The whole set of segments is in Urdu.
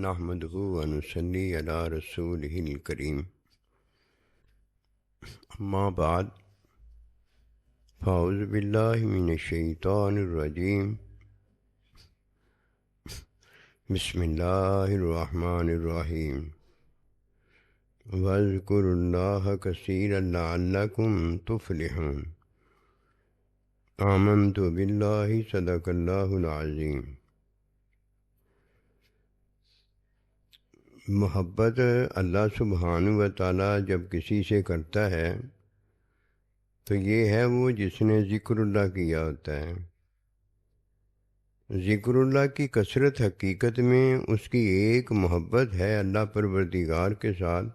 نحمدہ ونصلی علی رسولہ الکریم اما بعد فاعوذ باللہ من الشیطان الرجیم بسم اللہ الرحمن الرحیم واذکروا اللہ کثیرا لعلکم تفلحون آمنت باللہ صدق اللہ العظیم۔ محبت اللہ سبحانہ و تعالیٰ جب کسی سے کرتا ہے تو یہ ہے وہ جس نے ذکر اللہ کیا ہوتا ہے۔ ذکر اللہ کی کثرت حقیقت میں اس کی ایک محبت ہے اللہ پروردگار کے ساتھ،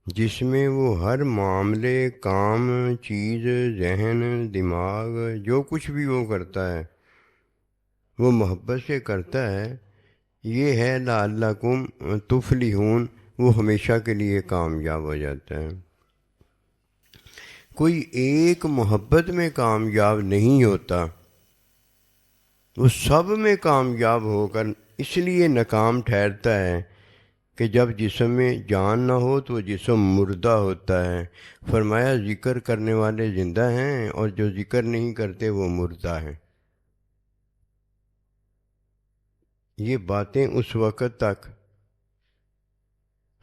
جس میں وہ ہر معاملے، کام، چیز، ذہن، دماغ، جو کچھ بھی وہ کرتا ہے وہ محبت سے کرتا ہے۔ یہ ہے لعلکم تفلحون، وہ ہمیشہ کے لیے کامیاب ہو جاتا ہے۔ کوئی ایک محبت میں کامیاب نہیں ہوتا، وہ سب میں کامیاب ہو کر اس لیے ناکام ٹھہرتا ہے کہ جب جسم میں جان نہ ہو تو وہ جسم مردہ ہوتا ہے۔ فرمایا ذکر کرنے والے زندہ ہیں اور جو ذکر نہیں کرتے وہ مردہ ہیں۔ یہ باتیں اس وقت تک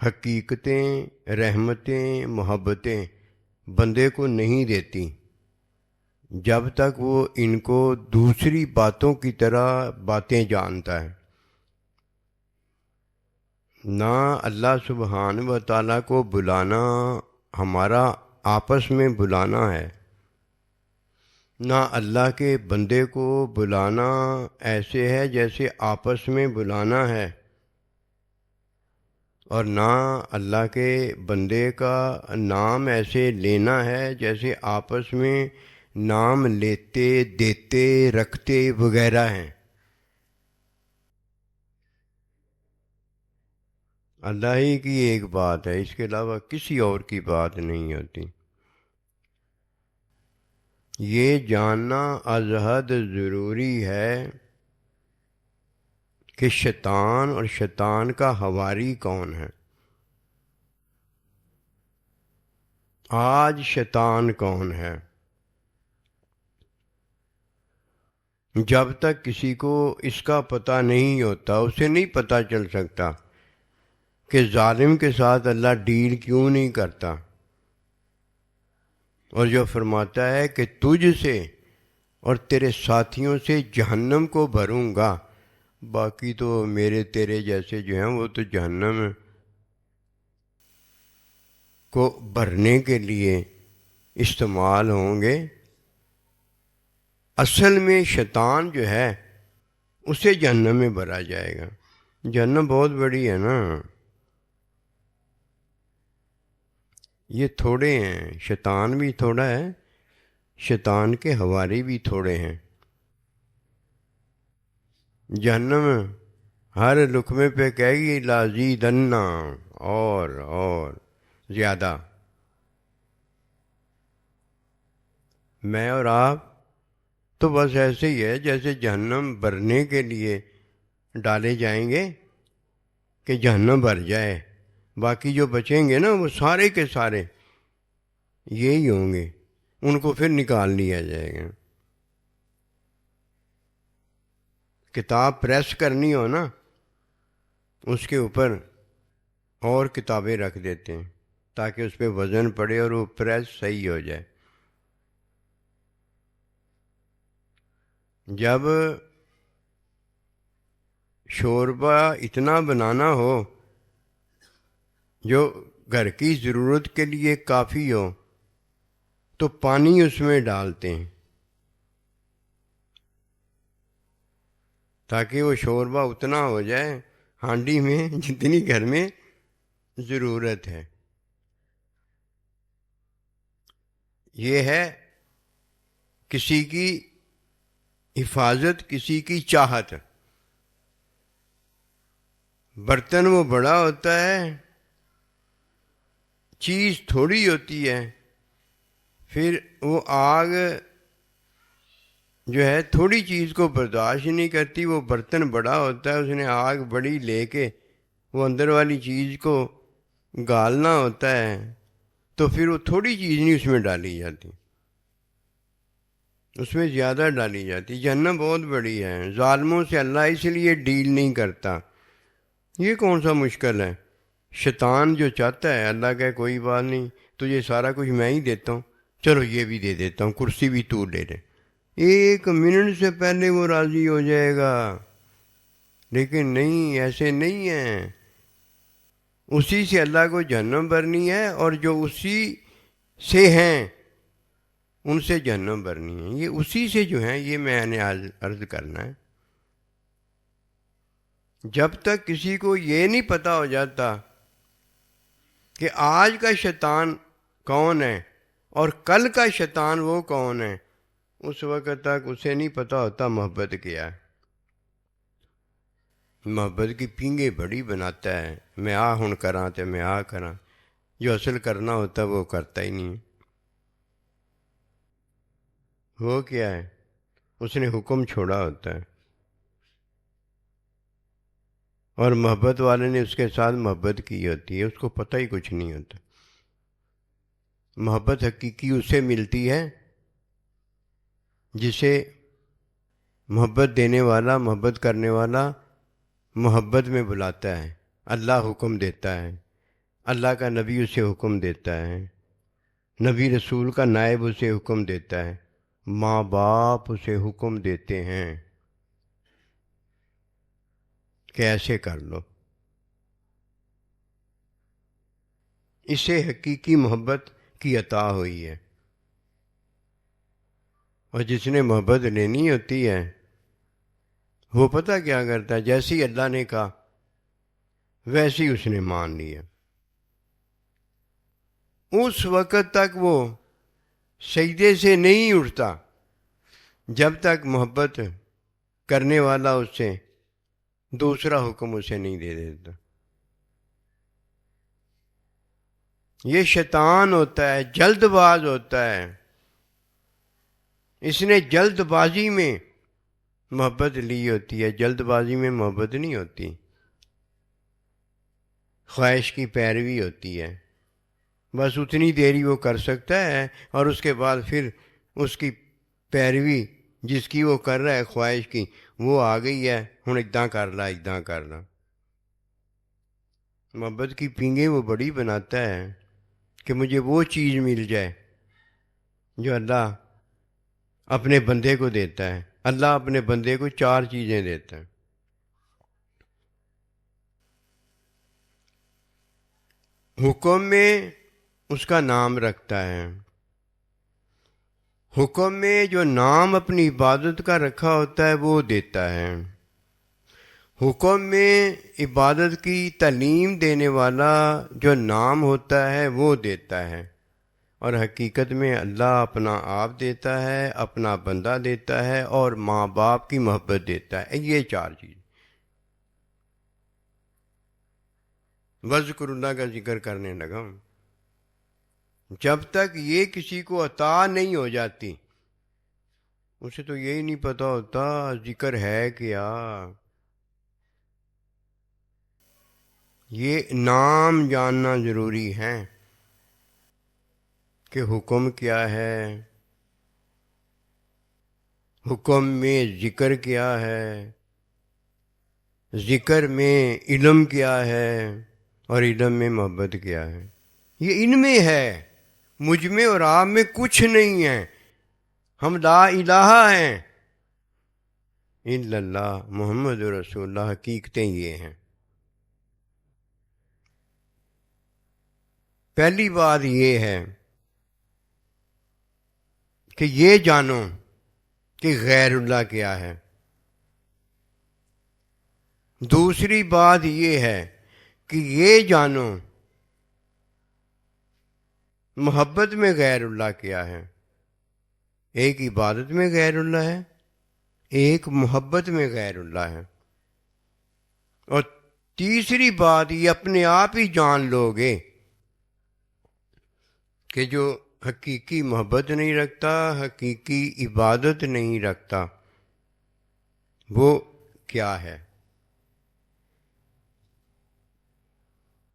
حقیقتیں، رحمتیں، محبتیں بندے کو نہیں دیتی جب تک وہ ان کو دوسری باتوں کی طرح باتیں جانتا ہے۔ نہ اللہ سبحانہ و تعالیٰ کو بلانا ہمارا آپس میں بلانا ہے، نہ اللہ کے بندے کو بلانا ایسے ہے جیسے آپس میں بلانا ہے، اور نہ اللہ کے بندے کا نام ایسے لینا ہے جیسے آپس میں نام لیتے، دیتے، رکھتے وغیرہ ہیں۔ اللہ ہی کی ایک بات ہے، اس کے علاوہ کسی اور کی بات نہیں ہوتی۔ یہ جاننا از حد ضروری ہے کہ شیطان اور شیطان کا حواری کون ہے۔ آج شیطان کون ہے؟ جب تک کسی کو اس کا پتہ نہیں ہوتا، اسے نہیں پتہ چل سکتا کہ ظالم کے ساتھ اللہ ڈیل کیوں نہیں کرتا، اور جو فرماتا ہے کہ تجھ سے اور تیرے ساتھیوں سے جہنم کو بھروں گا، باقی تو میرے تیرے جیسے جو ہیں وہ تو جہنم کو بھرنے کے لیے استعمال ہوں گے۔ اصل میں شیطان جو ہے اسے جہنم میں بھرا جائے گا۔ جہنم بہت بڑی ہے نا، یہ تھوڑے ہیں، شیطان بھی تھوڑا ہے، شیطان کے حواری بھی تھوڑے ہیں۔ جہنم ہر لقمے پہ کہے گی لازیدنا، اور زیادہ۔ میں اور آپ تو بس ایسے ہی ہے جیسے جہنم بھرنے کے لیے ڈالے جائیں گے کہ جہنم بھر جائے، باقی جو بچیں گے نا وہ سارے کے سارے یہی ہوں گے، ان کو پھر نکال لیا جائے گا۔ کتاب پریس کرنی ہو نا، اس کے اوپر اور کتابیں رکھ دیتے ہیں تاکہ اس پہ وزن پڑے اور وہ پریس صحیح ہو جائے۔ جب شوربہ اتنا بنانا ہو جو گھر کی ضرورت کے لیے کافی ہو تو پانی اس میں ڈالتے ہیں تاکہ وہ شوربہ اتنا ہو جائے ہانڈی میں جتنی گھر میں ضرورت ہے۔ یہ ہے کسی کی حفاظت، کسی کی چاہت۔ برتن وہ بڑا ہوتا ہے، چیز تھوڑی ہوتی ہے، پھر وہ آگ جو ہے تھوڑی چیز کو برداشت نہیں کرتی، وہ برتن بڑا ہوتا ہے، اس نے آگ بڑی لے کے وہ اندر والی چیز کو گالنا ہوتا ہے، تو پھر وہ تھوڑی چیز نہیں اس میں ڈالی جاتی، اس میں زیادہ ڈالی جاتی۔ جہنم بہت بڑی ہے، ظالموں سے اللہ اس لیے ڈیل نہیں کرتا۔ یہ کون سا مشکل ہے؟ شیطان جو چاہتا ہے اللہ کہے کوئی بات نہیں، تجھے سارا کچھ میں ہی دیتا ہوں، چلو یہ بھی دے دیتا ہوں، کرسی بھی تو لے لے، 1 منٹ سے پہلے وہ راضی ہو جائے گا۔ لیکن نہیں، ایسے نہیں ہے، اسی سے اللہ کو جہنم بھرنی ہے، اور جو اسی سے ہیں ان سے جہنم بھرنی ہے۔ یہ اسی سے جو ہیں، یہ میں نے عرض کرنا ہے۔ جب تک کسی کو یہ نہیں پتا ہو جاتا کہ آج کا شیطان کون ہے اور کل کا شیطان وہ کون ہے، اس وقت تک اسے نہیں پتا ہوتا محبت کیا ہے۔ محبت کی پینگیں بڑی بناتا ہے، میں آ ہن کراں تے میں آ کراں، جو اصل کرنا ہوتا ہے وہ کرتا ہی نہیں۔ وہ کیا ہے؟ اس نے حکم چھوڑا ہوتا ہے، اور محبت والے نے اس کے ساتھ محبت کی ہوتی ہے، اس کو پتہ ہی کچھ نہیں ہوتا۔ محبت حقیقی اسے ملتی ہے جسے محبت دینے والا، محبت کرنے والا محبت میں بلاتا ہے، اللہ حکم دیتا ہے، اللہ کا نبی اسے حکم دیتا ہے، نبی رسول کا نائب اسے حکم دیتا ہے، ماں باپ اسے حکم دیتے ہیں کہ ایسے کر لو۔ اسے حقیقی محبت کی عطا ہوئی ہے۔ اور جس نے محبت لینی ہوتی ہے وہ پتہ کیا کرتا ہے؟ جیسی اللہ نے کہا ویسی اس نے مان لیا، اس وقت تک وہ سجدے سے نہیں اٹھتا جب تک محبت کرنے والا اس سے دوسرا حکم اسے نہیں دے دیتا۔ یہ شیطان ہوتا ہے، جلد باز ہوتا ہے، اس نے جلد بازی میں محبت لی ہوتی ہے، جلد بازی میں محبت نہیں ہوتی، خواہش کی پیروی ہوتی ہے، بس اتنی دیری وہ کر سکتا ہے، اور اس کے بعد پھر اس کی پیروی جس کی وہ کر رہا ہے خواہش کی، وہ آ گئی ہے، ہن اداں کر لا اداں کر لا۔ محبت کی پینگیں وہ بڑی بناتا ہے کہ مجھے وہ چیز مل جائے جو اللہ اپنے بندے کو دیتا ہے۔ اللہ اپنے بندے کو 4 چیزیں دیتا ہے۔ حکم میں اس کا نام رکھتا ہے، حکم میں جو نام اپنی عبادت کا رکھا ہوتا ہے وہ دیتا ہے، حکم میں عبادت کی تعلیم دینے والا جو نام ہوتا ہے وہ دیتا ہے، اور حقیقت میں اللہ اپنا آپ دیتا ہے، اپنا بندہ دیتا ہے، اور ماں باپ کی محبت دیتا ہے۔ یہ 4 چیز۔ وذکر اللہ کا ذکر کرنے لگا ہوں۔ جب تک یہ کسی کو عطا نہیں ہو جاتی، اسے تو یہی نہیں پتا ہوتا ذکر ہے کیا۔ یہ نام جاننا ضروری ہے کہ حکم کیا ہے، حکم میں ذکر کیا ہے، ذکر میں علم کیا ہے، اور علم میں محبت کیا ہے۔ یہ ان میں ہے، مجھ میں اور آپ میں کچھ نہیں ہے۔ ہم لا الہ ہیں الا اللہ محمد رسول اللہ، حقیقتیں یہ ہیں۔ پہلی بات یہ ہے کہ یہ جانو کہ غیر اللہ کیا ہے۔ دوسری بات یہ ہے کہ یہ جانو محبت میں غیر اللہ کیا ہے۔ ایک عبادت میں غیر اللہ ہے، ایک محبت میں غیر اللہ ہے، اور تیسری بات یہ اپنے آپ ہی جان لو گے کہ جو حقیقی محبت نہیں رکھتا، حقیقی عبادت نہیں رکھتا، وہ کیا ہے؟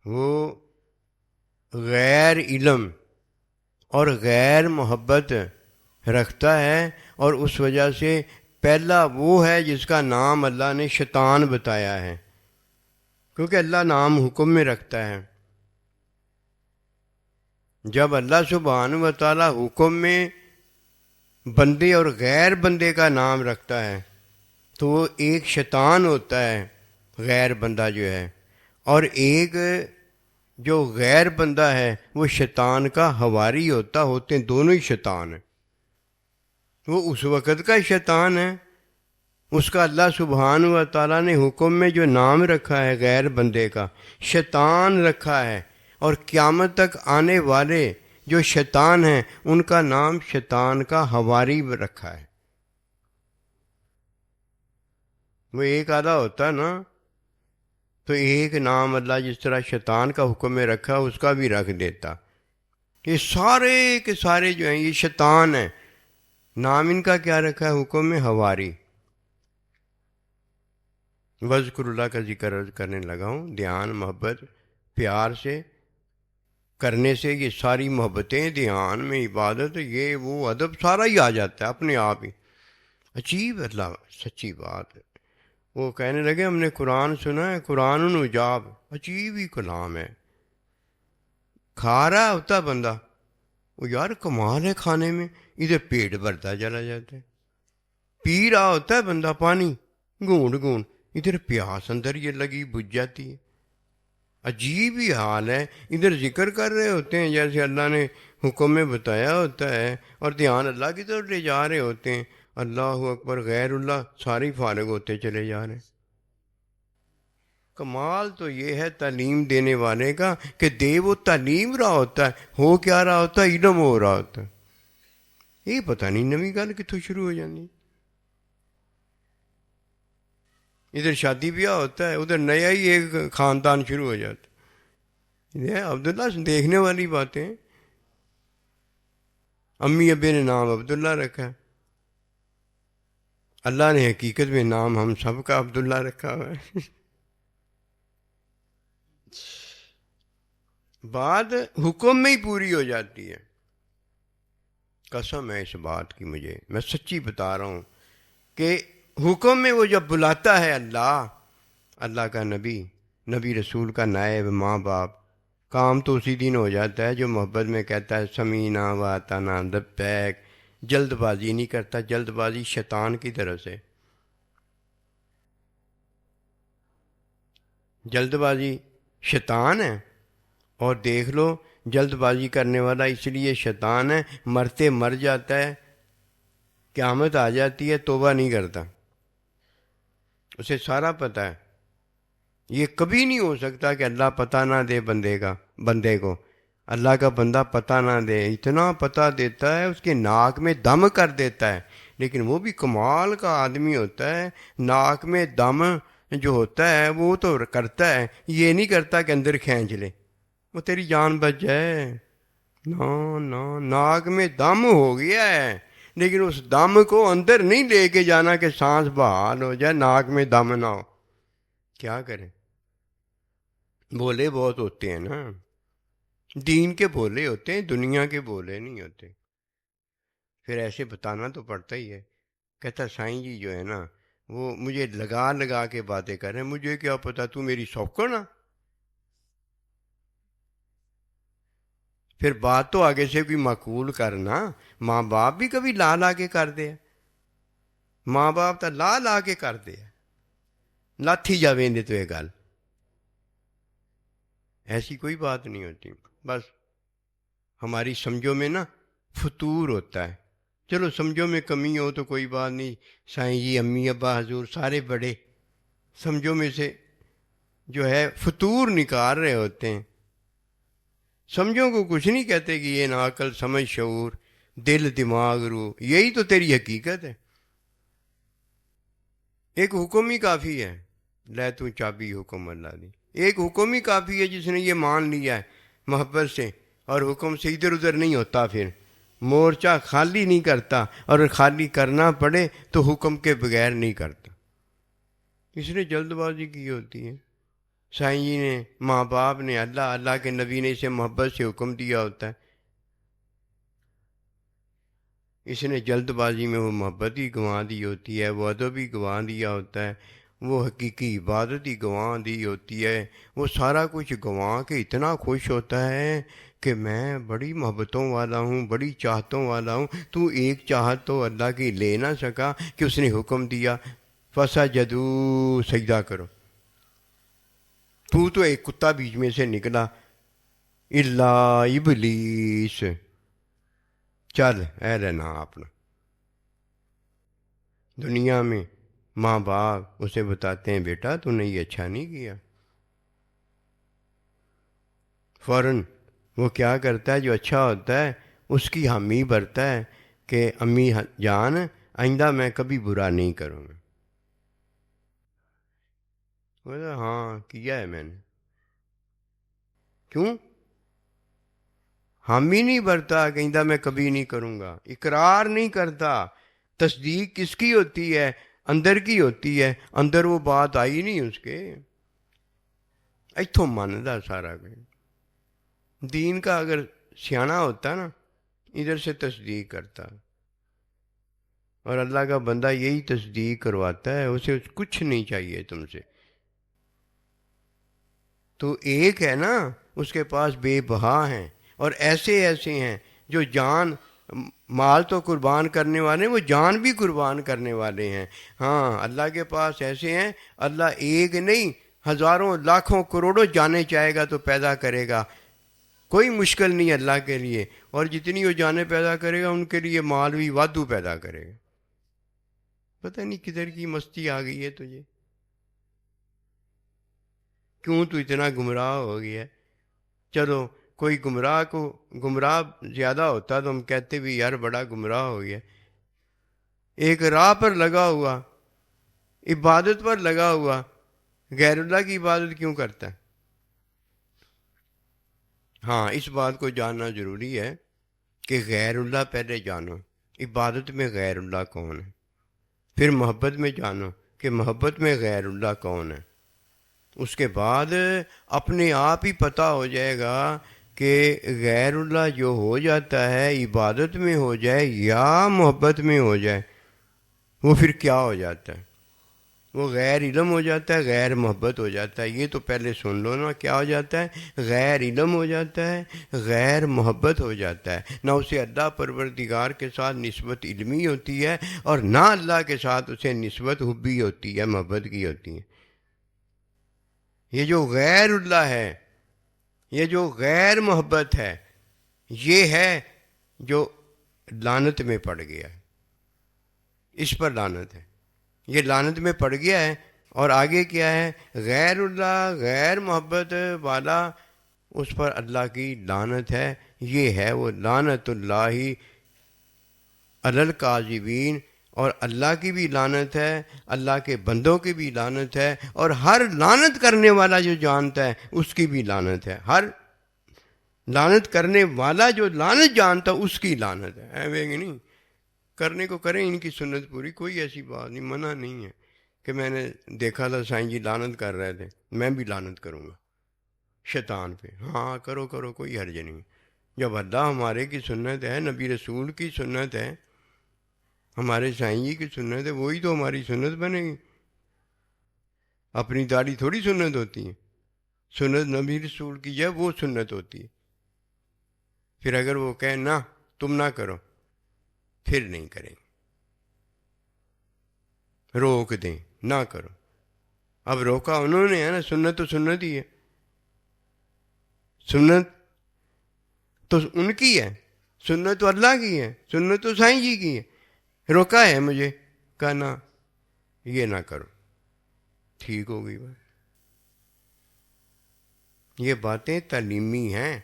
وہ غیر علم اور غیر محبت رکھتا ہے، اور اس وجہ سے پہلا وہ ہے جس کا نام اللہ نے شیطان بتایا ہے، کیونکہ اللہ نام حکم میں رکھتا ہے۔ جب اللہ سبحانہ و تعالی حکم میں بندے اور غیر بندے کا نام رکھتا ہے تو وہ ایک شیطان ہوتا ہے، غیر بندہ جو ہے، اور ایک جو غیر بندہ ہے وہ شیطان کا حواری ہوتے ہیں، دونوں ہی شیطان ہیں۔ وہ اس وقت کا شیطان ہے، اس کا اللہ سبحانہ و تعالیٰ نے حکم میں جو نام رکھا ہے غیر بندے کا، شیطان رکھا ہے، اور قیامت تک آنے والے جو شیطان ہیں ان کا نام شیطان کا حواری رکھا ہے۔ وہ ایک آدھا ہوتا ہے نا، تو ایک نام اللہ جس طرح شیطان کا حکم میں رکھا اس کا بھی رکھ دیتا۔ یہ سارے کے سارے جو ہیں یہ شیطان ہیں، نام ان کا کیا رکھا ہے حکم میں؟ حواری۔ وذکر اللہ کا ذکر کرنے لگا ہوں، دھیان محبت پیار سے کرنے سے یہ ساری محبتیں، دھیان میں عبادت، یہ وہ ادب سارا ہی آ جاتا ہے اپنے آپ ہی۔ عجیب اللہ، سچی بات ہے۔ وہ کہنے لگے ہم نے قرآن سنا ہے، قرآن عجاب، عجیب ہی کلام ہے۔ کھا رہا ہوتا بندہ، وہ یار کمال ہے کھانے میں، ادھر پیٹ بھرتا چلا جاتا ہے۔ پی رہا ہوتا ہے بندہ پانی گھونٹ گھونٹ، ادھر پیاس اندر یہ لگی بجھ جاتی ہے۔ عجیب ہی حال ہے، ادھر ذکر کر رہے ہوتے ہیں جیسے اللہ نے حکم میں بتایا ہوتا ہے، اور دھیان اللہ کی طرف لے جا رہے ہوتے ہیں، اللہ اکبر، غیر اللہ ساری فارغ ہوتے چلے جا رہے ہیں۔ کمال تو یہ ہے تعلیم دینے والے کا کہ دے وہ تعلیم رہا ہوتا ہے، ہو کیا رہا ہوتا ہے؟ علم ہو رہا ہوتا ہے۔ یہ پتہ نہیں نویں گل کتوں شروع ہو جاتی۔ ادھر شادی بیاہ ہوتا ہے، ادھر نیا ہی ایک خاندان شروع ہو جاتا ہے۔ یہ عبداللہ دیکھنے والی باتیں۔ امی ابے نے نام عبداللہ رکھا ہے، اللہ نے حقیقت میں نام ہم سب کا عبداللہ رکھا ہوا ہے۔ بات حکم میں ہی پوری ہو جاتی ہے۔ قسم ہے اس بات کی مجھے، میں سچی بتا رہا ہوں کہ حکم میں وہ جب بلاتا ہے اللہ کا نبی رسول کا نائب، ماں باپ، کام تو اسی دن ہو جاتا ہے جو محبت میں کہتا ہے سمینا و اطعنا لبیک، جلد بازی نہیں کرتا۔ جلد بازی شیطان کی طرف سے، جلد بازی شیطان ہے۔ اور دیکھ لو جلد بازی کرنے والا اس لیے شیطان ہے، مرتے مر جاتا ہے، قیامت آ جاتی ہے توبہ نہیں کرتا، اسے سارا پتہ ہے۔ یہ کبھی نہیں ہو سکتا کہ اللہ پتہ نہ دے بندے کو، اللہ کا بندہ پتہ نہ دے، اتنا پتہ دیتا ہے، اس کے ناک میں دم کر دیتا ہے۔ لیکن وہ بھی کمال کا آدمی ہوتا ہے، ناک میں دم جو ہوتا ہے وہ تو کرتا ہے، یہ نہیں کرتا کہ اندر کھینچ لے، وہ تیری جان بچ جائے۔ نا ناک میں دم ہو گیا ہے، لیکن اس دم کو اندر نہیں لے کے جانا کہ سانس بحال ہو جائے، ناک میں دم نہ ہو۔ کیا کریں؟ بولے بہت ہوتے ہیں نا، دین کے بولے ہوتے ہیں، دنیا کے بولے نہیں ہوتے۔ پھر ایسے بتانا تو پڑتا ہی ہے۔ کہتا سائیں جی جو ہے نا وہ مجھے لگا کے باتیں کر رہے ہیں، مجھے کیا پتا، تو میری سوکڑ نا۔ پھر بات تو آگے سے کوئی معقول کرنا، ماں باپ بھی کبھی لا کے کر دے، ماں باپ تو لا کے کر دے، لاتھی جاویں دے تو یہ گل ایسی کوئی بات نہیں ہوتی۔ بس ہماری سمجھو میں نا فطور ہوتا ہے۔ چلو سمجھو میں کمی ہو تو کوئی بات نہیں، سائیں جی، امی ابا حضور سارے بڑے سمجھو میں سے جو ہے فطور نکال رہے ہوتے ہیں۔ سمجھو کو کچھ نہیں کہتے کہ یہ نا عقل سمجھ شعور دل دماغ روح، یہی تو تیری حقیقت ہے۔ ایک حکم ہی کافی ہے، لے تو چابی حکم اللہ دی، ایک حکم ہی کافی ہے جس نے یہ مان لیا ہے محبت سے اور حکم سے ادھر ادھر نہیں ہوتا، پھر مورچہ خالی نہیں کرتا، اور خالی کرنا پڑے تو حکم کے بغیر نہیں کرتا، اس نے جلد بازی کی ہوتی ہے۔ سائیں جی نے، ماں باپ نے، اللہ کے نبی نے اسے محبت سے حکم دیا ہوتا ہے، اس نے جلد بازی میں وہ محبت ہی گنوا دی ہوتی ہے، وہ ادب ہی گنوا دیا ہوتا ہے، وہ حقیقی عبادت ہی گنوا دی ہوتی ہے، وہ سارا کچھ گنوا کے اتنا خوش ہوتا ہے کہ میں بڑی محبتوں والا ہوں، بڑی چاہتوں والا ہوں۔ تو ایک چاہت تو اللہ کی لے نہ سکا کہ اس نے حکم دیا فَسَجَدُوا، سجدہ کرو۔ تو ایک کتا بیچ میں سے نکلا، الا ابلیس، چل اے رہنا اپنا۔ دنیا میں ماں باپ اسے بتاتے ہیں بیٹا تو نے یہ اچھا نہیں کیا، فوراً وہ کیا کرتا ہے، جو اچھا ہوتا ہے اس کی حامی بھرتا ہے کہ امی جان آئندہ میں کبھی برا نہیں کروں گا۔ بولا ہاں کیا ہے میں نے، کیوں؟ حامی نہیں بھرتا کہ آئندہ میں کبھی نہیں کروں گا، اقرار نہیں کرتا۔ تصدیق کس کی ہوتی ہے؟ اندر کی ہوتی ہے، اندر وہ بات آئی نہیں اس کے، اتوں ماندا سارا کچھ۔ دین کا اگر سیانا ہوتا نا ادھر سے تصدیق کرتا، اور اللہ کا بندہ یہی تصدیق کرواتا ہے، اسے کچھ نہیں چاہیے تم سے۔ تو ایک ہے نا، اس کے پاس بے بہا ہیں، اور ایسے ہیں جو جان مال تو قربان کرنے والے ہیں، وہ جان بھی قربان کرنے والے ہیں۔ ہاں اللہ کے پاس ایسے ہیں، اللہ ایک نہیں ہزاروں لاکھوں کروڑوں جانیں چاہے گا تو پیدا کرے گا، کوئی مشکل نہیں اللہ کے لیے، اور جتنی وہ جانیں پیدا کرے گا ان کے لیے مال بھی وادو پیدا کرے گا۔ پتہ نہیں کدھر کی مستی آ گئی ہے تجھے، کیوں تو اتنا گمراہ ہو گیا ہے؟ چلو کوئی گمراہ زیادہ ہوتا تو ہم کہتے بھی یار بڑا گمراہ ہو گیا۔ ایک راہ پر لگا ہوا، عبادت پر لگا ہوا، غیر اللہ کی عبادت کیوں کرتا ہے؟ ہاں اس بات کو جاننا ضروری ہے کہ غیر اللہ پہلے جانو، عبادت میں غیر اللہ کون ہے، پھر محبت میں جانو کہ محبت میں غیر اللہ کون ہے، اس کے بعد اپنے آپ ہی پتہ ہو جائے گا کہ غیر اللہ جو ہو جاتا ہے عبادت میں ہو جائے یا محبت میں ہو جائے، وہ پھر کیا ہو جاتا ہے؟ وہ غیر علم ہو جاتا ہے، غیر محبت ہو جاتا ہے۔ یہ تو پہلے سن لو نا، کیا ہو جاتا ہے؟ غیر علم ہو جاتا ہے، غیر محبت ہو جاتا ہے۔ نہ اسے اللہ پروردگار کے ساتھ نسبت علمی ہوتی ہے، اور نہ اللہ کے ساتھ اسے نسبت حبی ہوتی ہے، محبت کی ہوتی ہے۔ یہ جو غیر اللہ ہے، یہ جو غیر محبت ہے، یہ ہے جو لعنت میں پڑ گیا ہے، اس پر لعنت ہے، یہ لعنت میں پڑ گیا ہے۔ اور آگے کیا ہے؟ غیر اللہ، غیر محبت والا، اس پر اللہ کی لعنت ہے۔ یہ ہے وہ لعنت اللہ علی الکاذبین، اور اللہ کی بھی لعنت ہے، اللہ کے بندوں کی بھی لعنت ہے، اور ہر لعنت کرنے والا جو جانتا ہے اس کی بھی لعنت ہے۔ ہر لعنت کرنے والا جو لعنت جانتا اس کی لعنت ہے۔ ایویں نہیں کرنے کو کریں ان کی سنت پوری، کوئی ایسی بات نہیں، منع نہیں ہے کہ میں نے دیکھا تھا سائیں جی لعنت کر رہے تھے میں بھی لعنت کروں گا شیطان پہ۔ ہاں کرو کوئی حرج نہیں۔ جب اللہ ہمارے کی سنت ہے، نبی رسول کی سنت ہے، ہمارے سائیں جی کی سنت ہے، وہی تو ہماری سنت بنے گی۔ اپنی داڑھی تھوڑی سنت ہوتی ہے، سنت نبی رسول کی ہے، وہ سنت ہوتی ہے۔ پھر اگر وہ کہیں نہ تم نہ کرو، پھر نہیں کریں، روک دیں نہ کرو۔ اب روکا انہوں نے ہے نا، سنت تو سنت ہی ہے، سنت تو ان کی ہے، سنت تو اللہ کی ہے، سنت تو سائیں جی کی ہے۔ روکا ہے مجھے، کہا نہ یہ نہ کرو، ٹھیک ہو گئی بات۔ یہ باتیں تعلیمی ہیں۔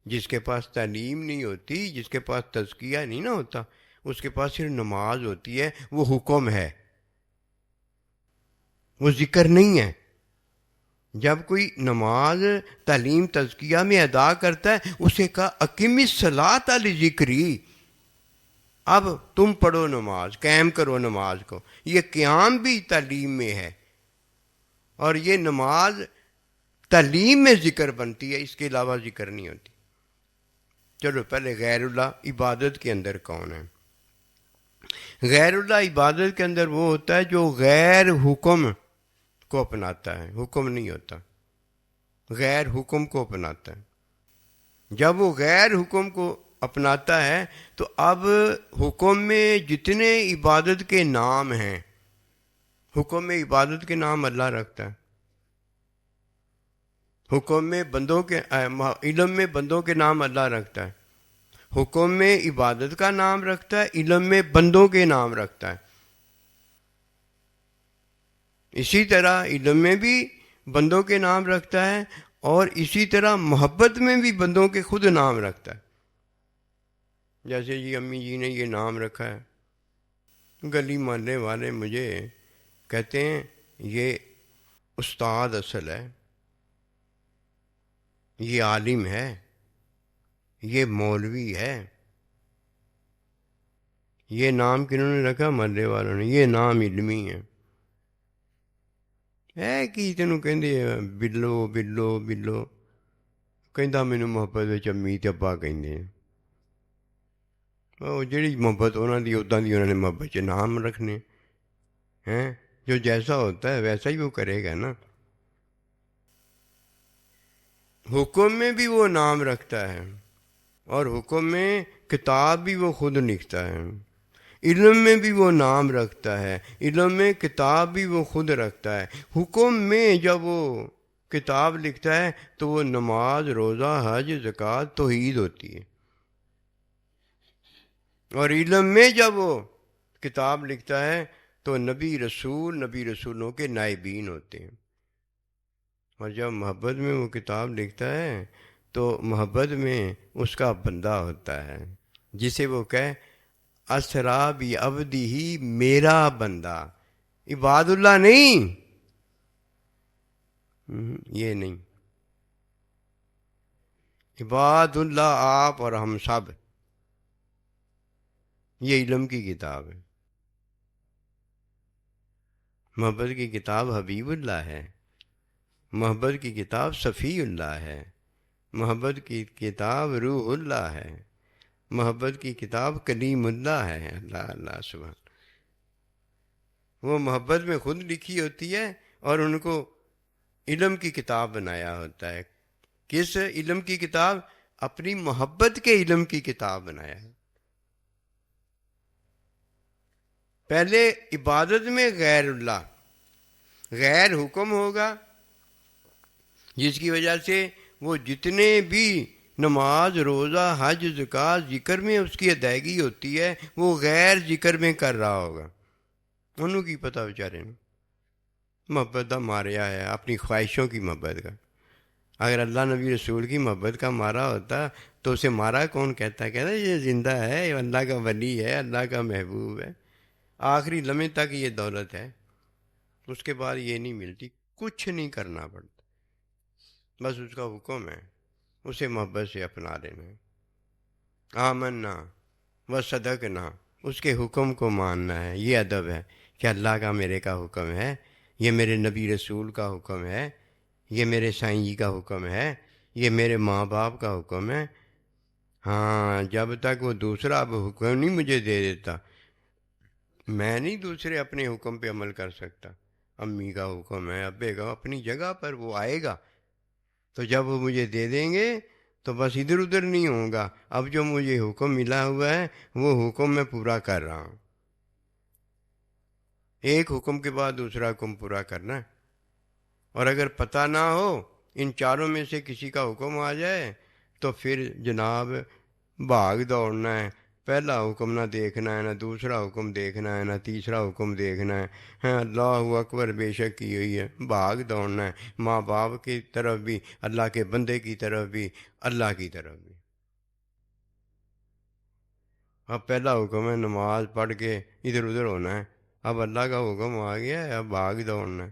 جس کے پاس تعلیم نہیں ہوتی، جس کے پاس تزکیہ نہیں نہ ہوتا، اس کے پاس صرف نماز ہوتی ہے، وہ حکم ہے، وہ ذکر نہیں ہے۔ جب کوئی نماز تعلیم تزکیہ میں ادا کرتا ہے اسے کہا اقیم الصلاۃ لذکری، اب تم پڑھو نماز، قائم کرو نماز کو. یہ قیام بھی تعلیم میں ہے، اور یہ نماز تعلیم میں ذکر بنتی ہے، اس کے علاوہ ذکر نہیں ہوتی. چلو پہلے غیر اللہ عبادت کے اندر کون ہے؟ غیر اللہ عبادت کے اندر وہ ہوتا ہے جو غیر حکم کو اپناتا ہے، حکم نہیں ہوتا، غیر حکم کو اپناتا ہے. جب وہ غیر حکم کو اپناتا ہے تو اب حکم میں جتنے عبادت کے نام ہیں، حکم میں عبادت کے نام اللہ رکھتا ہے، حکم میں بندوں کے علم میں بندوں کے نام اللہ رکھتا ہے، حکم میں عبادت کا نام رکھتا ہے، علم میں بندوں کے نام رکھتا ہے. اسی طرح علم میں بھی بندوں کے نام رکھتا ہے، اور اسی طرح محبت میں بھی بندوں کے خود نام رکھتا ہے. جیسے جی امی جی نے یہ نام رکھا ہے، گلی محلے والے مجھے کہتے ہیں یہ استاد اصل ہے، یہ عالم ہے، یہ مولوی ہے. یہ نام کنہوں نے رکھا؟ محلے والوں نے. یہ نام علمی ہے. کہ تینوں کہندے بلو بلو بلو، کہندا مینوں محبت وچ امی تے ابا کہندے ہیں. وہ جہی محبت انہوں دی اُداں دی انہوں نے محبت چ نام رکھنے ہیں. جو جیسا ہوتا ہے ویسا ہی وہ کرے گا نا. حکم میں بھی وہ نام رکھتا ہے، اور حکم میں کتاب بھی وہ خود لکھتا ہے. علم میں بھی وہ نام رکھتا ہے، علم میں کتاب بھی وہ خود رکھتا ہے. حکم میں جب وہ کتاب لکھتا ہے تو وہ نماز، روزہ، حج، زکوٰۃ، توحید ہوتی ہے. اور علم میں جب وہ کتاب لکھتا ہے تو نبی رسولوں کے نائبین ہوتے ہیں. اور جب محبت میں وہ کتاب لکھتا ہے تو محبت میں اس کا بندہ ہوتا ہے، جسے وہ کہے اسرا بعبدہ، میرا بندہ. عباد اللہ نہیں، یہ نہیں. عباد اللہ آپ اور ہم سب. یہ علم کی کتاب ہے. محبت کی کتاب حبیب اللہ ہے، محبت کی کتاب صفی اللہ ہے، محبت کی کتاب روح اللہ ہے، محبت کی کتاب کلیم اللہ ہے. اللہ اللہ سبحان. وہ محبت میں خود لکھی ہوتی ہے اور ان کو علم کی کتاب بنایا ہوتا ہے. کس علم کی کتاب؟ اپنی محبت کے علم کی کتاب بنایا ہے. پہلے عبادت میں غیر اللہ، غیر حکم ہوگا، جس کی وجہ سے وہ جتنے بھی نماز، روزہ، حج، زکوٰۃ ذکر میں اس کی ادائیگی ہوتی ہے وہ غیر ذکر میں کر رہا ہوگا. انہوں کی پتہ بیچارے نے محبت کا ماریا ہے، اپنی خواہشوں کی محبت کا. اگر اللہ نبی رسول کی محبت کا مارا ہوتا تو اسے مارا کون کہتا؟ کہتا یہ زندہ ہے، یہ اللہ کا ولی ہے، اللہ کا محبوب ہے. آخری لمحے تک یہ دولت ہے، اس کے بعد یہ نہیں ملتی. کچھ نہیں کرنا پڑتا، بس اس کا حکم ہے، اسے محبت سے اپنا لینا. آمنا و صدقنا، اس کے حکم کو ماننا ہے. یہ ادب ہے کہ اللہ کا میرے کا حکم ہے، یہ میرے نبی رسول کا حکم ہے، یہ میرے سائیں جی کا حکم ہے، یہ میرے ماں باپ کا حکم ہے. ہاں جب تک وہ دوسرا اب حکم نہیں مجھے دے دیتا، میں نہیں دوسرے اپنے حکم پہ عمل کر سکتا. امی کا حکم ہے، ابے کا، اپنی جگہ پر وہ آئے گا تو جب وہ مجھے دے دیں گے تو بس ادھر ادھر نہیں ہوگا. اب جو مجھے حکم ملا ہوا ہے وہ حکم میں پورا کر رہا ہوں. ایک حکم کے بعد دوسرا حکم پورا کرنا ہے. اور اگر پتہ نہ ہو ان چاروں میں سے کسی کا حکم آ جائے تو پھر جناب بھاگ دوڑنا ہے. پہلا حکم نہ دیکھنا ہے، نہ دوسرا حکم دیکھنا ہے، نہ تیسرا حکم دیکھنا ہے. ہاں اللہ اکبر بے شک کی ہوئی ہے، بھاگ دوڑنا ہے. ماں باپ کی طرف بھی، اللہ کے بندے کی طرف بھی، اللہ کی طرف بھی. اب پہلا حکم ہے نماز پڑھ کے ادھر ادھر ہونا ہے، اب اللہ کا حکم آ گیا ہے، اب بھاگ دوڑنا ہے.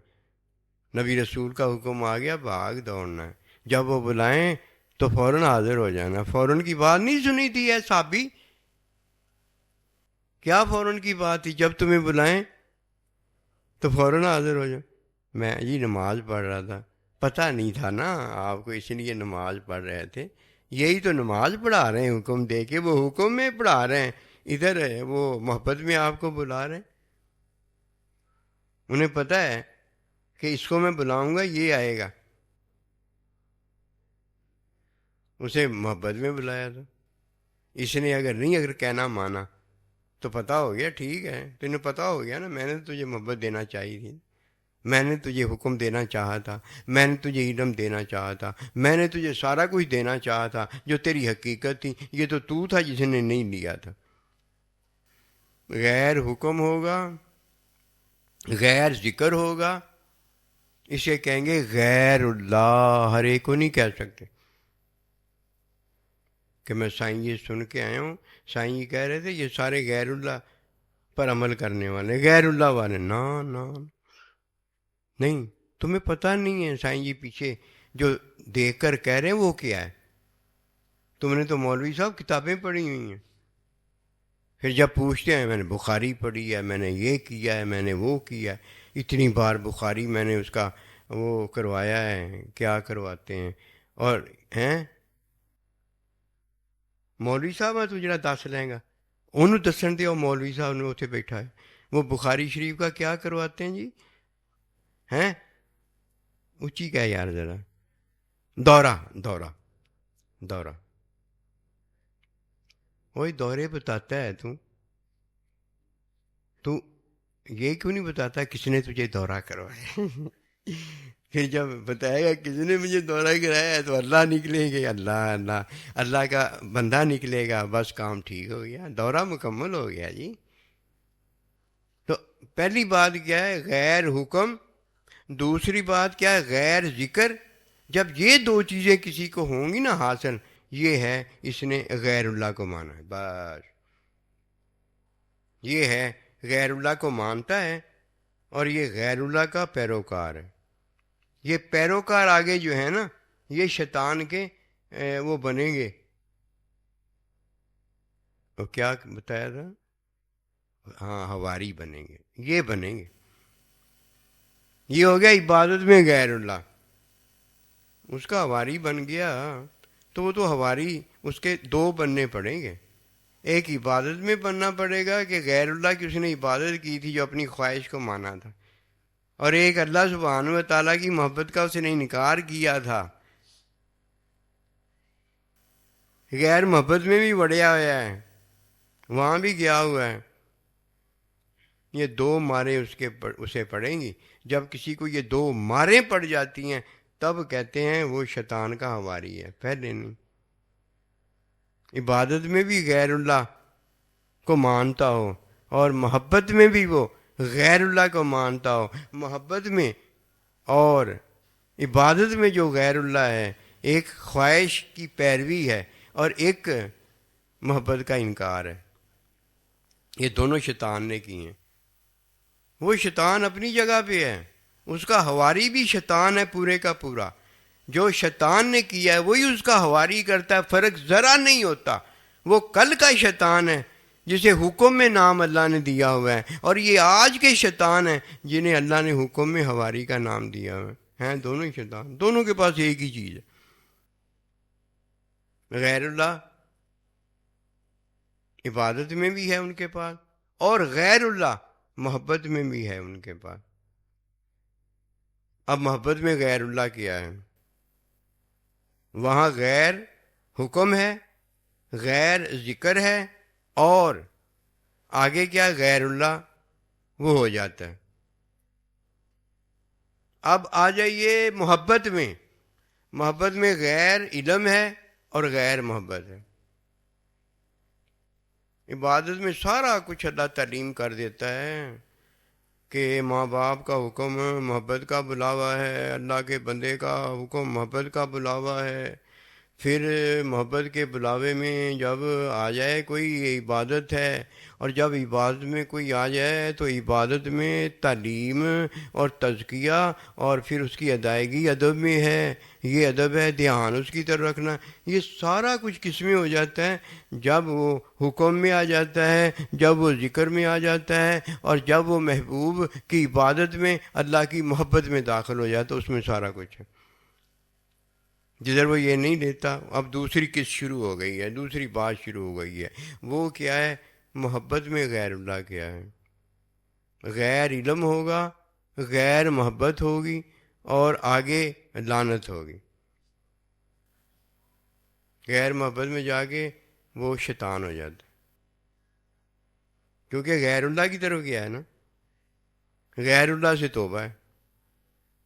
نبی رسول کا حکم آ گیا، بھاگ دوڑنا ہے، جب وہ بلائیں تو فوراً حاضر ہو جانا۔ فوراً کی بات نہیں سنی تھی اے صحابی، کیا فوراً کی بات تھی؟ جب تمہیں بلائیں تو فوراً حاضر ہو جاؤ۔ میں جی نماز پڑھ رہا تھا، پتہ نہیں تھا نا آپ کو، اس لیے نماز پڑھ رہے تھے۔ یہی تو نماز پڑھا رہے ہیں حکم دے کے، وہ حکم میں پڑھا رہے ہیں، ادھر وہ محبت میں آپ کو بلا رہے ہیں۔ انہیں پتہ ہے کہ اس کو میں بلاؤں گا یہ آئے گا، اسے محبت میں بلایا تھا۔ اس نے اگر کہنا مانا تو پتہ ہو گیا، ٹھیک ہے، تمہیں پتہ ہو گیا نا، میں نے تجھے محبت دینا چاہیے تھی، میں نے تجھے حکم دینا چاہا تھا، میں نے تجھے علم دینا چاہا تھا، میں نے تجھے سارا کچھ دینا چاہا تھا جو تیری حقیقت تھی، یہ تو تھا جس نے نہیں لیا تھا۔ غیر حکم ہوگا، غیر ذکر ہوگا، اسے کہیں گے غیر اللہ۔ ہر ایک کو نہیں کہہ سکتے کہ میں سائیں یہ سن کے آیا ہوں، سائیں یہ کہہ رہے تھے یہ سارے غیر اللہ پر عمل کرنے والے، غیر اللہ والے، نا نا نہیں، تمہیں پتہ نہیں ہے سائیں جی پیچھے جو دیکھ کر کہہ رہے ہیں وہ کیا ہے۔ تم نے تو مولوی صاحب کتابیں پڑھی ہوئی ہیں، پھر جب پوچھتے ہیں میں نے بخاری پڑھی ہے، میں نے یہ کیا ہے، میں نے وہ کیا ہے، اتنی بار بخاری میں نے اس کا وہ کروایا ہے، کیا کرواتے ہیں، اور ہیں مولوی صاحب ہے تو جڑا دس لیں گا انہوں دسن دے، مولوی صاحب نے اتنے بیٹھا ہے، وہ بخاری شریف کا کیا کرواتے ہیں جی، ہیں اونچی کیا یار ذرا، دورہ دورہ دورہ، وہی دورے بتاتا ہے تو یہ کیوں نہیں بتاتا کس نے تجھے دورہ کروایا؟ پھر جب بتائے گا کس نے مجھے دورہ کرایا ہے تو اللہ نکلیں گے، اللہ اللہ اللہ کا بندہ نکلے گا، بس کام ٹھیک ہو گیا، دورہ مکمل ہو گیا جی۔ تو پہلی بات کیا ہے؟ غیر حکم۔ دوسری بات کیا ہے؟ غیر ذکر۔ جب یہ دو چیزیں کسی کو ہوں گی نا حاصل، یہ ہے اس نے غیر اللہ کو مانا ہے، بس یہ ہے غیر اللہ کو مانتا ہے، اور یہ غیر اللہ کا پیروکار ہے۔ یہ پیروکار آگے جو ہے نا یہ شیطان کے وہ بنیں گے، وہ کیا بتایا تھا، ہاں حواری بنیں گے، یہ بنیں گے۔ یہ ہو گیا عبادت میں غیر اللہ، اس کا حواری بن گیا تو وہ تو حواری اس کے دو بننے پڑیں گے، ایک عبادت میں بننا پڑے گا کہ غیر اللہ کی اس نے عبادت کی تھی جو اپنی خواہش کو مانا تھا، اور ایک اللہ سبحانہ و تعالیٰ کی محبت کا اس نے انکار کیا تھا، غیر محبت میں بھی بڑھیا ہوا ہے، وہاں بھی گیا ہوا ہے۔ یہ دو ماریں اسے پڑیں گی۔ جب کسی کو یہ دو ماریں پڑ جاتی ہیں تب کہتے ہیں وہ شیطان کا حواری ہے، پہلے نہیں۔ عبادت میں بھی غیر اللہ کو مانتا ہو اور محبت میں بھی وہ غیر اللہ کو مانتا ہو، محبت میں اور عبادت میں جو غیر اللہ ہے، ایک خواہش کی پیروی ہے اور ایک محبت کا انکار ہے، یہ دونوں شیطان نے کی ہیں۔ وہ شیطان اپنی جگہ پہ ہے، اس کا حواری بھی شیطان ہے پورے کا پورا، جو شیطان نے کیا ہے وہی اس کا حواری کرتا ہے، فرق ذرا نہیں ہوتا۔ وہ کل کا شیطان ہے جسے حکم میں نام اللہ نے دیا ہوا ہے، اور یہ آج کے شیطان ہیں جنہیں اللہ نے حکم میں حواری کا نام دیا ہوا ہے، ہیں دونوں ہی شیطان، دونوں کے پاس ایک ہی چیز ہے، غیر اللہ عبادت میں بھی ہے ان کے پاس، اور غیر اللہ محبت میں بھی ہے ان کے پاس۔ اب محبت میں غیر اللہ کیا ہے؟ وہاں غیر حکم ہے، غیر ذکر ہے، اور آگے کیا غیر اللہ وہ ہو جاتا ہے۔ اب آ جائیے محبت میں، محبت میں غیر علم ہے اور غیر محبت ہے۔ عبادت میں سارا کچھ اللہ تعلیم کر دیتا ہے کہ ماں باپ کا حکم محبت کا بلاوا ہے، اللہ کے بندے کا حکم محبت کا بلاوا ہے، پھر محبت کے بلاوے میں جب آ جائے کوئی، یہ عبادت ہے، اور جب عبادت میں کوئی آ جائے تو عبادت میں تعلیم اور تزکیہ، اور پھر اس کی ادائیگی ادب میں ہے، یہ ادب ہے، دھیان اس کی طرف رکھنا، یہ سارا کچھ کس میں ہو جاتا ہے؟ جب وہ حکم میں آ جاتا ہے، جب وہ ذکر میں آ جاتا ہے، اور جب وہ محبوب کی عبادت میں، اللہ کی محبت میں داخل ہو جاتا ہے، اس میں سارا کچھ ہے۔ جدھر وہ یہ نہیں لیتا، اب دوسری قسط شروع ہو گئی ہے، دوسری بات شروع ہو گئی ہے۔ وہ کیا ہے؟ محبت میں غیر اللہ کیا ہے؟ غیر علم ہوگا، غیر محبت ہوگی، اور آگے لعنت ہوگی۔ غیر محبت میں جا کے وہ شیطان ہو جاتا ہے، کیونکہ غیر اللہ کی طرف گیا ہے نا۔ غیر اللہ سے توبہ ہے،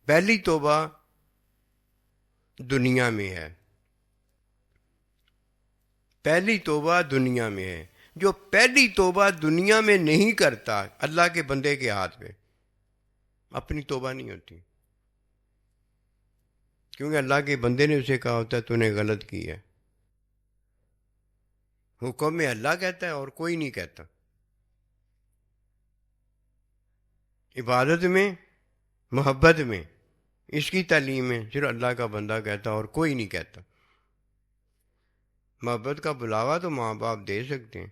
پہلی توبہ دنیا میں ہے، پہلی توبہ دنیا میں ہے۔ جو پہلی توبہ دنیا میں نہیں کرتا، اللہ کے بندے کے ہاتھ پہ اپنی توبہ نہیں ہوتی، کیونکہ اللہ کے بندے نے اسے کہا ہوتا ہے تو نے غلط کی ہے۔ حکم میں اللہ کہتا ہے اور کوئی نہیں کہتا، عبادت میں، محبت میں، اس کی تعلیم میں صرف اللہ کا بندہ کہتا اور کوئی نہیں کہتا۔ محبت کا بلاوا تو ماں باپ دے سکتے ہیں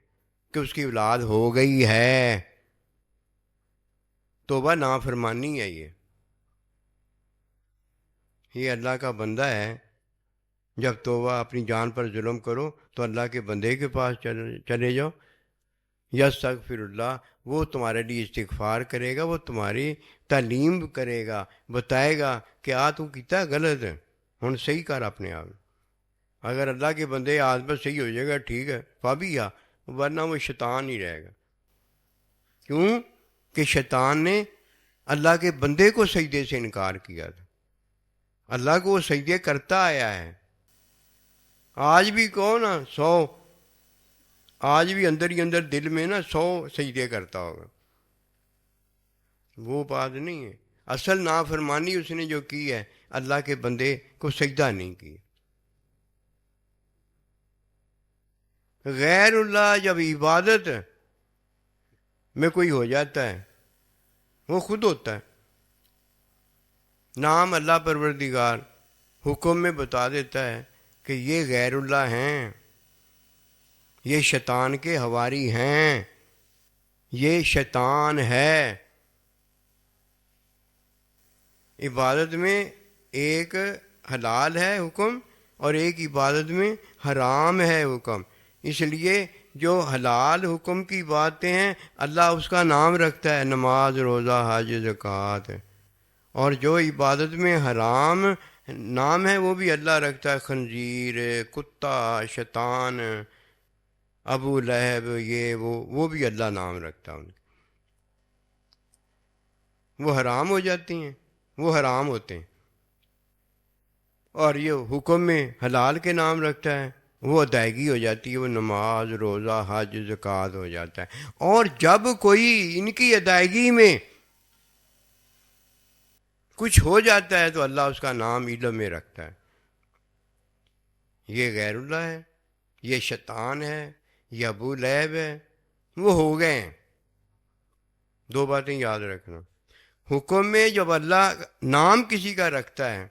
کہ اس کی اولاد ہو گئی ہے، توبہ نافرمانی ہے یہ اللہ کا بندہ ہے۔ جب توبہ اپنی جان پر ظلم کرو تو اللہ کے بندے کے پاس چلے جاؤ، یستغفر اللہ، وہ تمہارے لیے استغفار کرے گا، وہ تمہاری تعلیم کرے گا، بتائے گا کہ تو کیتا غلط ہے، ہن صحیح کر اپنے آپ۔ اگر اللہ کے بندے آج بس صحیح ہو جائے گا، ٹھیک ہے پابی آ، ورنہ وہ شیطان ہی رہے گا۔ کیوں کہ شیطان نے اللہ کے بندے کو سجدے سے انکار کیا تھا، اللہ کو وہ سجدے کرتا آیا ہے۔ آج بھی کہو نا 100، آج بھی اندر ہی اندر دل میں نا 100 سجدے کرتا ہوگا، وہ بات نہیں ہے۔ اصل نافرمانی اس نے جو کی ہے، اللہ کے بندے کو سجدہ نہیں کی۔ غیر اللہ جب عبادت میں کوئی ہو جاتا ہے، وہ خود ہوتا ہے۔ نام اللہ پروردگار حکم میں بتا دیتا ہے کہ یہ غیر اللہ ہیں، یہ شیطان کے حواری ہیں، یہ شیطان ہے۔ عبادت میں ایک حلال ہے حکم، اور ایک عبادت میں حرام ہے حکم۔ اس لیے جو حلال حکم کی باتیں ہیں اللہ اس کا نام رکھتا ہے، نماز، روزہ، حج، زکوٰۃ، اور جو عبادت میں حرام نام ہے وہ بھی اللہ رکھتا ہے، خنزیر، کتا، شیطان، ابو لہب، یہ وہ بھی اللہ نام رکھتا ہے ان کے، وہ حرام ہو جاتی ہیں، وہ حرام ہوتے ہیں۔ اور یہ حکم میں حلال کے نام رکھتا ہے، وہ ادائیگی ہو جاتی ہے، وہ نماز، روزہ، حج، زکوٰۃ ہو جاتا ہے۔ اور جب کوئی ان کی ادائیگی میں کچھ ہو جاتا ہے تو اللہ اس کا نام علم میں رکھتا ہے، یہ غیر اللہ ہے، یہ شیطان ہے، یہ ابو لہب ہے، وہ ہو گئے ہیں۔ دو باتیں یاد رکھنا، حکم میں جب اللہ نام کسی کا رکھتا ہے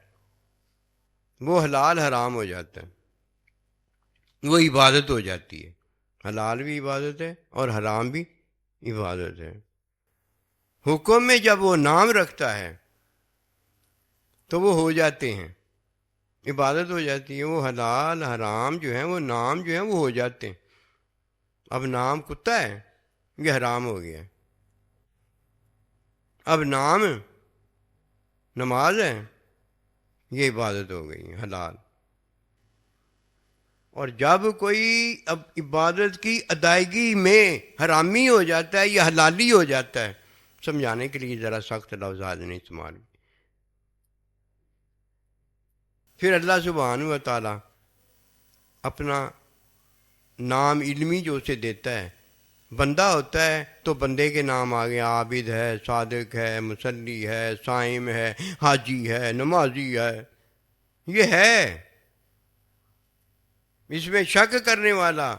وہ حلال حرام ہو جاتا ہے، وہ عبادت ہو جاتی ہے، حلال بھی عبادت ہے اور حرام بھی عبادت ہے۔ حکم میں جب وہ نام رکھتا ہے تو وہ ہو جاتے ہیں، عبادت ہو جاتی ہے، وہ حلال حرام جو ہیں، وہ نام جو ہیں وہ ہو جاتے ہیں۔ اب نام کتا ہے، یہ حرام ہو گیا ہے۔ اب نام نماز ہے، یہ عبادت ہو گئی حلال۔ اور جب کوئی اب عبادت کی ادائیگی میں حرامی ہو جاتا ہے یا حلالی ہو جاتا ہے، سمجھانے کے لیے ذرا سخت لفظات نہیں استعمال، پھر اللہ سبحانہ و تعالیٰ اپنا نام علمی جو اسے دیتا ہے، بندہ ہوتا ہے تو بندے کے نام آگے عابد ہے، صادق ہے، مصلی ہے، صائم ہے، حاجی ہے، نمازی ہے، یہ ہے۔ اس میں شک کرنے والا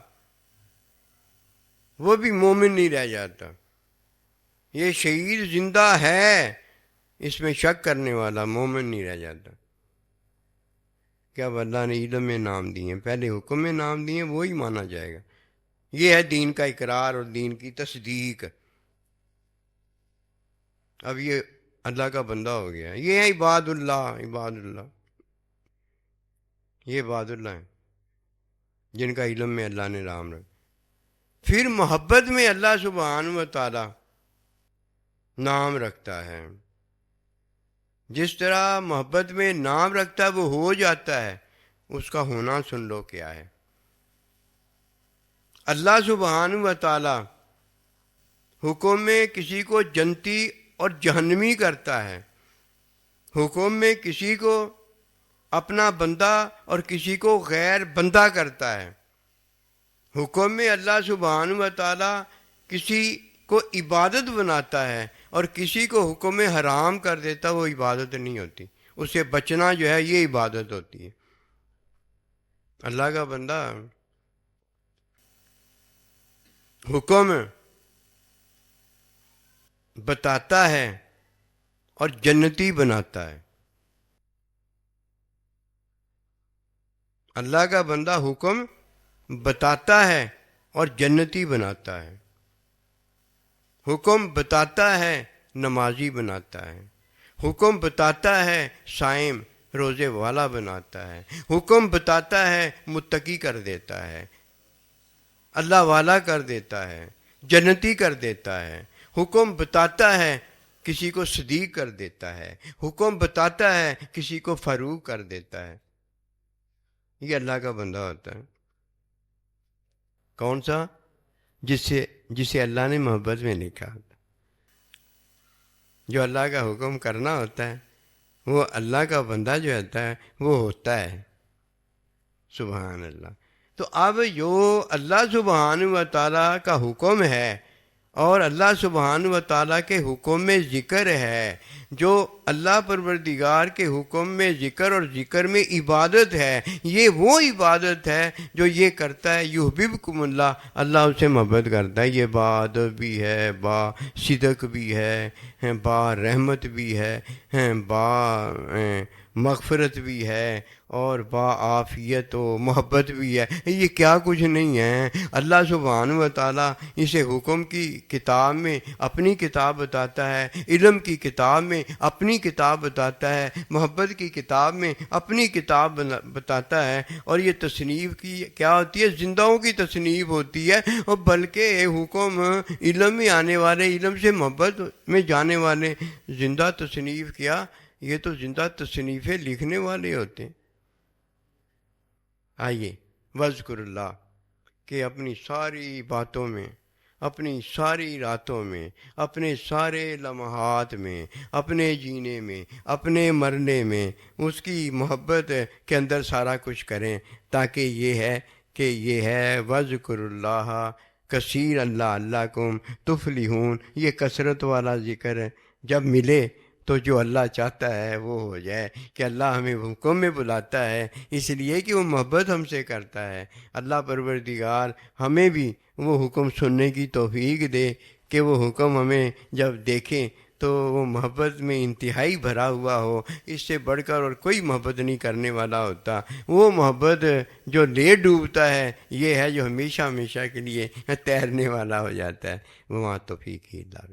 وہ بھی مومن نہیں رہ جاتا. یہ شہید زندہ ہے، اس میں شک کرنے والا مومن نہیں رہ جاتا. کیا اللہ نے علم میں نام دیے ہیں، پہلے حکم میں نام دیے ہیں، وہی مانا جائے گا. یہ ہے دین کا اقرار اور دین کی تصدیق. اب یہ اللہ کا بندہ ہو گیا. یہ ہے عباد اللہ. عباد اللہ یہ عباد اللہ ہیں جن کا علم میں اللہ نے نام رکھا. پھر محبت میں اللہ سبحانہ و تعالی نام رکھتا ہے. جس طرح محبت میں نام رکھتا ہے وہ ہو جاتا ہے. اس کا ہونا سن لو کیا ہے. اللہ سبحانہ و تعالی حکم میں کسی کو جنتی اور جہنمی کرتا ہے. حکم میں کسی کو اپنا بندہ اور کسی کو غیر بندہ کرتا ہے. حکم میں اللہ سبحانہ و تعالی کسی کو عبادت بناتا ہے اور کسی کو حکم میں حرام کر دیتا. وہ عبادت نہیں ہوتی، اسے بچنا جو ہے یہ عبادت ہوتی ہے. اللہ کا بندہ حکم بتاتا ہے اور جنتی بناتا ہے. اللہ کا بندہ حکم بتاتا ہے اور جنتی بناتا ہے. حکم بتاتا ہے نمازی بناتا ہے. حکم بتاتا ہے صائم روزے والا بناتا ہے. حکم بتاتا ہے متقی کر دیتا ہے، اللہ والا کر دیتا ہے، جنتی کر دیتا ہے. حکم بتاتا ہے کسی کو صدیق کر دیتا ہے. حکم بتاتا ہے کسی کو فاروق کر دیتا ہے. یہ اللہ کا بندہ ہوتا ہے. کون سا؟ جسے اللہ نے محبت میں لکھا ہوتا. جو اللہ کا حکم کرنا ہوتا ہے وہ اللہ کا بندہ جو ہوتا ہے وہ ہوتا ہے. سبحان اللہ. تو اب جو اللہ سبحانہ و تعالیٰ کا حکم ہے اور اللہ سبحانہ و تعالیٰ کے حکم میں ذکر ہے، جو اللہ پروردگار کے حکم میں ذکر اور ذکر میں عبادت ہے، یہ وہ عبادت ہے جو یہ کرتا ہے. یحببکم اللہ، اللہ اسے محبت کرتا ہے. یہ با ادب بھی ہے، با صدق بھی ہے، با رحمت بھی ہے، با مغفرت بھی ہے، اور با عافیت و محبت بھی ہے. یہ کیا کچھ نہیں ہے. اللہ سبحانہ و تعالیٰ اسے حکم کی کتاب میں اپنی کتاب بتاتا ہے، علم کی کتاب میں اپنی کتاب بتاتا ہے، محبت کی کتاب میں اپنی کتاب بتاتا ہے. اور یہ تصنیف کی کیا ہوتی ہے؟ زندہوں کی تصنیف ہوتی ہے. اور بلکہ حکم علم میں آنے والے، علم سے محبت میں جانے والے زندہ تصنیف کیا، یہ تو زندہ تصنیفیں لکھنے والے ہوتے ہیں. آئیے وذکر اللہ کہ اپنی ساری باتوں میں، اپنی ساری راتوں میں، اپنے سارے لمحات میں، اپنے جینے میں، اپنے مرنے میں اس کی محبت کے اندر سارا کچھ کریں. تاکہ یہ ہے وذکر اللہ کثیر اللہ لعلکم تفلحون. یہ کثرت والا ذکر ہے. جب ملے تو جو اللہ چاہتا ہے وہ ہو جائے. کہ اللہ ہمیں حکم میں بلاتا ہے اس لیے کہ وہ محبت ہم سے کرتا ہے. اللہ پروردگار ہمیں بھی وہ حکم سننے کی توفیق دے کہ وہ حکم ہمیں جب دیکھیں تو وہ محبت میں انتہائی بھرا ہوا ہو. اس سے بڑھ کر اور کوئی محبت نہیں کرنے والا ہوتا. وہ محبت جو لے ڈوبتا ہے یہ ہے جو ہمیشہ ہمیشہ کے لیے تیرنے والا ہو جاتا ہے. وہاں توفیق ہی اللہ